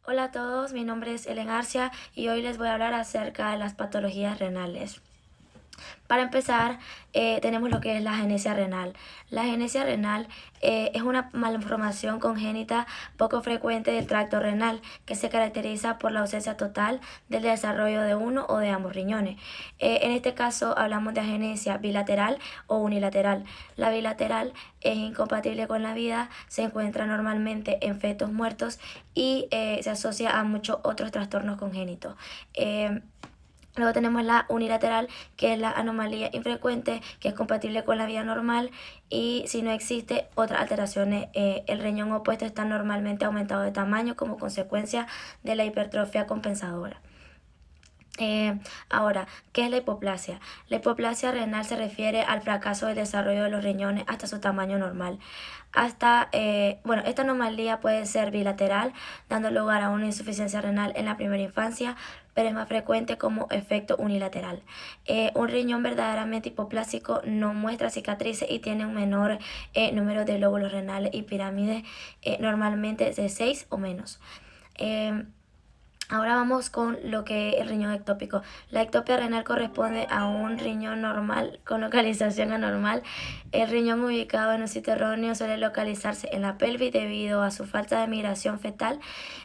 Hola a todos, mi nombre es Ellen Garcia y hoy les voy a hablar acerca de las patologías renales. Para empezar, tenemos lo que es la agenesia renal. La agenesia renal es una malformación congénita poco frecuente del tracto renal que se caracteriza por la ausencia total del desarrollo de uno o de ambos riñones. En este caso hablamos de agenesia bilateral o unilateral. La bilateral es incompatible con la vida, se encuentra normalmente en fetos muertos y se asocia a muchos otros trastornos congénitos. Luego tenemos la unilateral, que es la anomalía infrecuente, que es compatible con la vida normal y si no existe otras alteraciones, el riñón opuesto está normalmente aumentado de tamaño como consecuencia de la hipertrofia compensadora. Ahora, ¿qué es la hipoplasia? La hipoplasia renal se refiere al fracaso del desarrollo de los riñones hasta su tamaño normal. Esta anomalía puede ser bilateral, dando lugar a una insuficiencia renal en la primera infancia, pero es más frecuente como efecto unilateral. Un riñón verdaderamente hipoplásico no muestra cicatrices y tiene un menor número de lóbulos renales y pirámides, normalmente de 6 o menos. Ahora vamos con lo que es el riñón ectópico. La ectopia renal corresponde a un riñón normal con localización anormal. El riñón ubicado en un sitio erróneo suele localizarse en la pelvis debido a su falta de migración fetal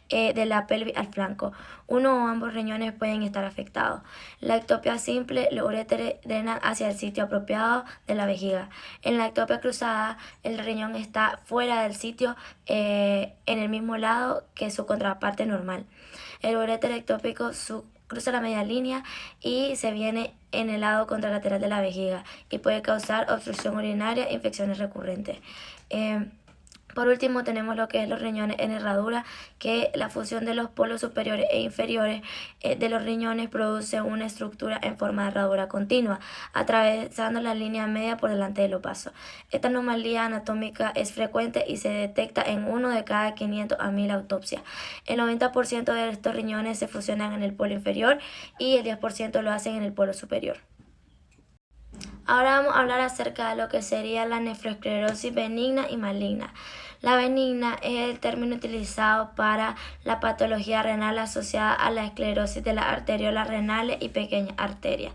de la pelvis al flanco. Uno o ambos riñones pueden estar afectados. La ectopia simple, los uréteres drenan hacia el sitio apropiado de la vejiga. En la ectopia cruzada, el riñón está fuera del sitio en el mismo lado que su contraparte normal. El uréter ectópico cruza la media línea y se viene en el lado contralateral de la vejiga y puede causar obstrucción urinaria e infecciones recurrentes. Por último tenemos lo que es los riñones en herradura, que la fusión de los polos superiores e inferiores de los riñones produce una estructura en forma de herradura continua, atravesando la línea media por delante de los vasos. Esta anomalía anatómica es frecuente y se detecta en 1 de cada 500 a 1000 autopsias. El 90% de estos riñones se fusionan en el polo inferior y el 10% lo hacen en el polo superior. Ahora vamos a hablar acerca de lo que sería la nefroesclerosis benigna y maligna. La benigna es el término utilizado para la patología renal asociada a la esclerosis de las arteriolas renales y pequeñas arterias.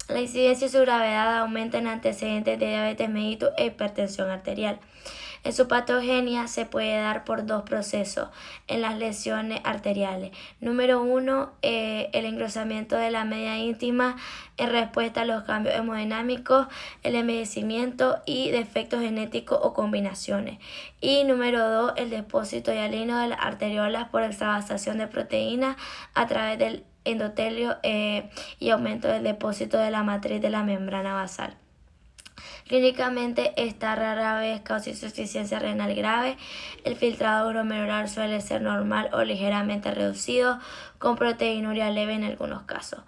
La incidencia y su gravedad aumenta en antecedentes de diabetes mellitus e hipertensión arterial. En su patogenia se puede dar por dos procesos en las lesiones arteriales. Número 1, el engrosamiento de la media íntima en respuesta a los cambios hemodinámicos, el envejecimiento y defectos genéticos o combinaciones. Y número 2, el depósito hialino de las arteriolas por extravasación de proteínas a través del endotelio y aumento del depósito de la matriz de la membrana basal. Clínicamente, esta rara vez causa insuficiencia renal grave. El filtrado glomerular suele ser normal o ligeramente reducido, con proteinuria leve en algunos casos.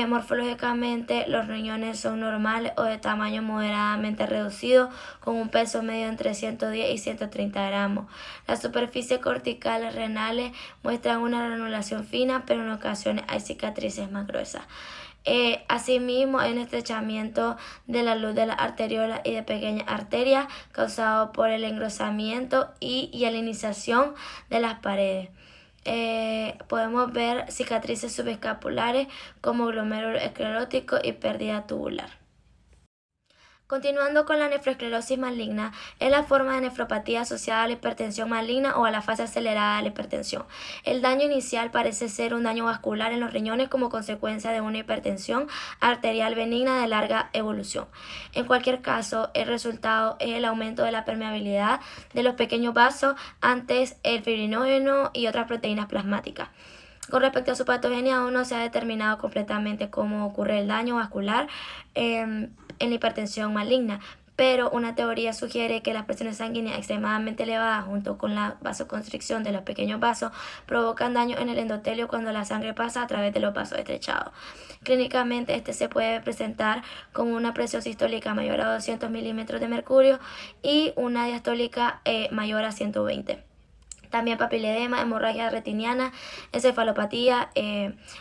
Morfológicamente, los riñones son normales o de tamaño moderadamente reducido, con un peso medio entre 110 y 130 gramos. La superficie cortical renales muestran una granulación fina, pero en ocasiones hay cicatrices más gruesas. Asimismo, hay un estrechamiento de la luz de las arteriolas y de pequeñas arterias causado por el engrosamiento y hialinización de las paredes. Podemos ver cicatrices subescapulares como glomérulo esclerótico y pérdida tubular. Continuando con la nefroesclerosis maligna, es la forma de nefropatía asociada a la hipertensión maligna o a la fase acelerada de la hipertensión. El daño inicial parece ser un daño vascular en los riñones como consecuencia de una hipertensión arterial benigna de larga evolución. En cualquier caso, el resultado es el aumento de la permeabilidad de los pequeños vasos ante el fibrinógeno y otras proteínas plasmáticas. Con respecto a su patogenia, aún no se ha determinado completamente cómo ocurre el daño vascular en la hipertensión maligna, pero una teoría sugiere que las presiones sanguíneas extremadamente elevadas junto con la vasoconstricción de los pequeños vasos provocan daño en el endotelio cuando la sangre pasa a través de los vasos estrechados. Clínicamente, este se puede presentar con una presión sistólica mayor a 200 milímetros de mercurio y una diastólica mayor a 120. También papiledema, hemorragia retiniana, encefalopatía,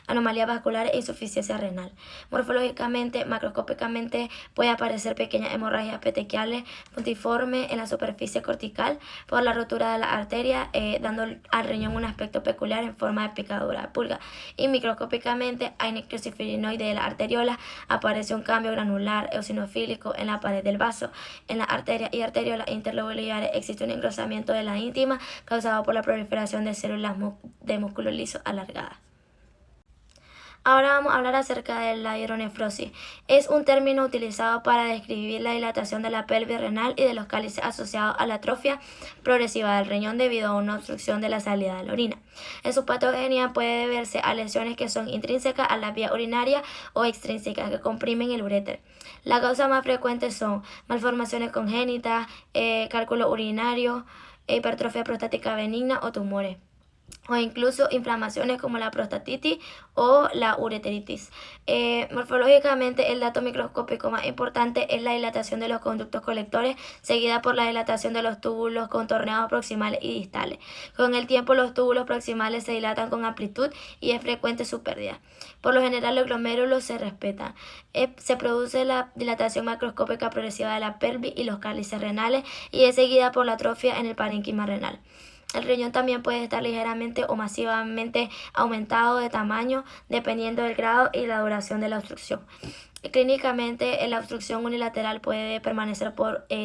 anomalías vasculares e insuficiencia renal. Morfológicamente, macroscópicamente, puede aparecer pequeñas hemorragias petequiales puntiformes en la superficie cortical por la rotura de la arteria, dando al riñón un aspecto peculiar en forma de picadura de pulga. Y microscópicamente, hay necrosis fibrinoide de la arteriola, aparece un cambio granular eosinofílico en la pared del vaso. En la arteria y arteriolas interlobulares existe un engrosamiento de la íntima causado por la proliferación de células de músculo liso alargadas. Ahora vamos a hablar acerca de la hidronefrosis. Es un término utilizado para describir la dilatación de la pelvis renal y de los cálices asociados a la atrofia progresiva del riñón debido a una obstrucción de la salida de la orina. En su patogenia puede deberse a lesiones que son intrínsecas a la vía urinaria o extrínsecas que comprimen el uréter. Las causas más frecuentes son malformaciones congénitas, cálculo urinario, hipertrofia prostática benigna o tumores, o incluso inflamaciones como la prostatitis o la ureteritis. Morfológicamente, el dato microscópico más importante es la dilatación de los conductos colectores, seguida por la dilatación de los túbulos contorneados proximales y distales. Con el tiempo, los túbulos proximales se dilatan con amplitud y es frecuente su pérdida. Por lo general, los glomérulos se respetan. Se produce la dilatación macroscópica progresiva de la pelvis y los cálices renales y es seguida por la atrofia en el parénquima renal. El riñón también puede estar ligeramente o masivamente aumentado de tamaño dependiendo del grado y la duración de la obstrucción. Clínicamente, la obstrucción unilateral puede permanecer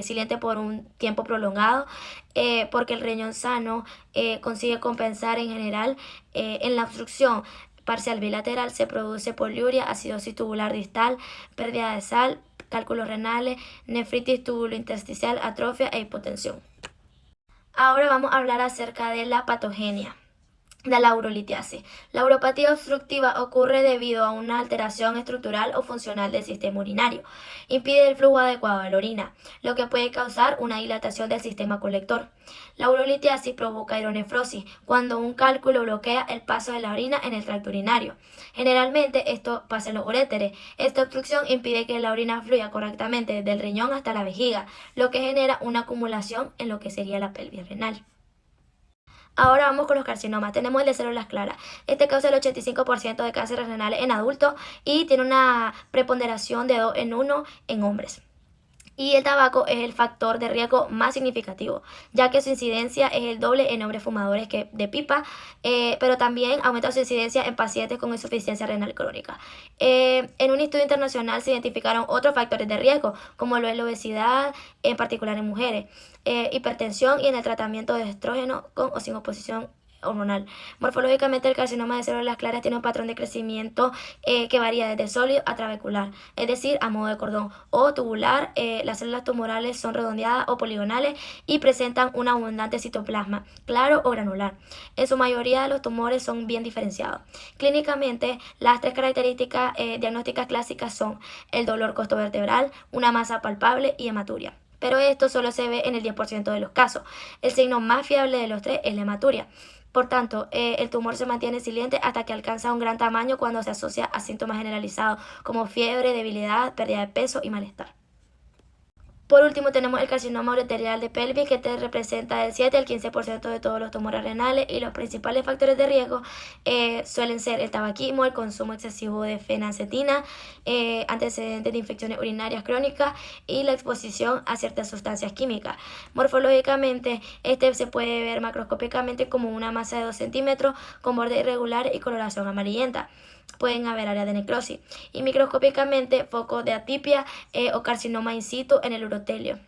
silente por un tiempo prolongado porque el riñón sano consigue compensar en general. En la obstrucción parcial bilateral se produce poliuria, acidosis tubular distal, pérdida de sal, cálculos renales, nefritis tubulointersticial, atrofia e hipotensión. Ahora vamos a hablar acerca de la patogenia de la urolitiasis. La uropatía obstructiva ocurre debido a una alteración estructural o funcional del sistema urinario. Impide el flujo adecuado de la orina, lo que puede causar una dilatación del sistema colector. La urolitiasis provoca hidronefrosis cuando un cálculo bloquea el paso de la orina en el tracto urinario. Generalmente esto pasa en los uréteres. Esta obstrucción impide que la orina fluya correctamente desde el riñón hasta la vejiga, lo que genera una acumulación en lo que sería la pelvis renal. Ahora vamos con los carcinomas. Tenemos el de células claras. Este causa el 85% de cánceres renales en adultos y tiene una preponderación de 2 en 1 en hombres. Y el tabaco es el factor de riesgo más significativo, ya que su incidencia es el doble en hombres fumadores que de pipa, pero también aumenta su incidencia en pacientes con insuficiencia renal crónica. En un estudio internacional se identificaron otros factores de riesgo, como lo es la obesidad, en particular en mujeres, hipertensión y en el tratamiento de estrógeno con o sin oposición hormonal. Morfológicamente, el carcinoma de células claras tiene un patrón de crecimiento que varía desde sólido a trabecular, es decir, a modo de cordón o tubular. Las células tumorales son redondeadas o poligonales y presentan un abundante citoplasma, claro o granular. En su mayoría, los tumores son bien diferenciados. Clínicamente, las 3 características diagnósticas clásicas son el dolor costovertebral, una masa palpable y hematuria. Pero esto solo se ve en el 10% de los casos. El signo más fiable de los 3 es la hematuria. Por tanto, el tumor se mantiene silente hasta que alcanza un gran tamaño cuando se asocia a síntomas generalizados como fiebre, debilidad, pérdida de peso y malestar. Por último, tenemos el carcinoma ureterial de pelvis, que te representa del 7 al 15% de todos los tumores renales, y los principales factores de riesgo suelen ser el tabaquismo, el consumo excesivo de fenancetina, antecedentes de infecciones urinarias crónicas y la exposición a ciertas sustancias químicas. Morfológicamente, este se puede ver macroscópicamente como una masa de 2 centímetros con borde irregular y coloración amarillenta. Pueden haber áreas de necrosis y microscópicamente focos de atipia o carcinoma in situ en el urotelio.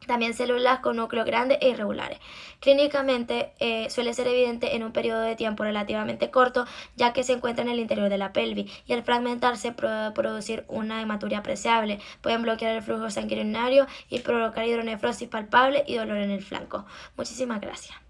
También células con núcleos grandes e irregulares. Clínicamente suele ser evidente en un periodo de tiempo relativamente corto, ya que se encuentra en el interior de la pelvis y al fragmentarse puede producir una hematuria apreciable. Pueden bloquear el flujo sanguíneo y provocar hidronefrosis palpable y dolor en el flanco. Muchísimas gracias.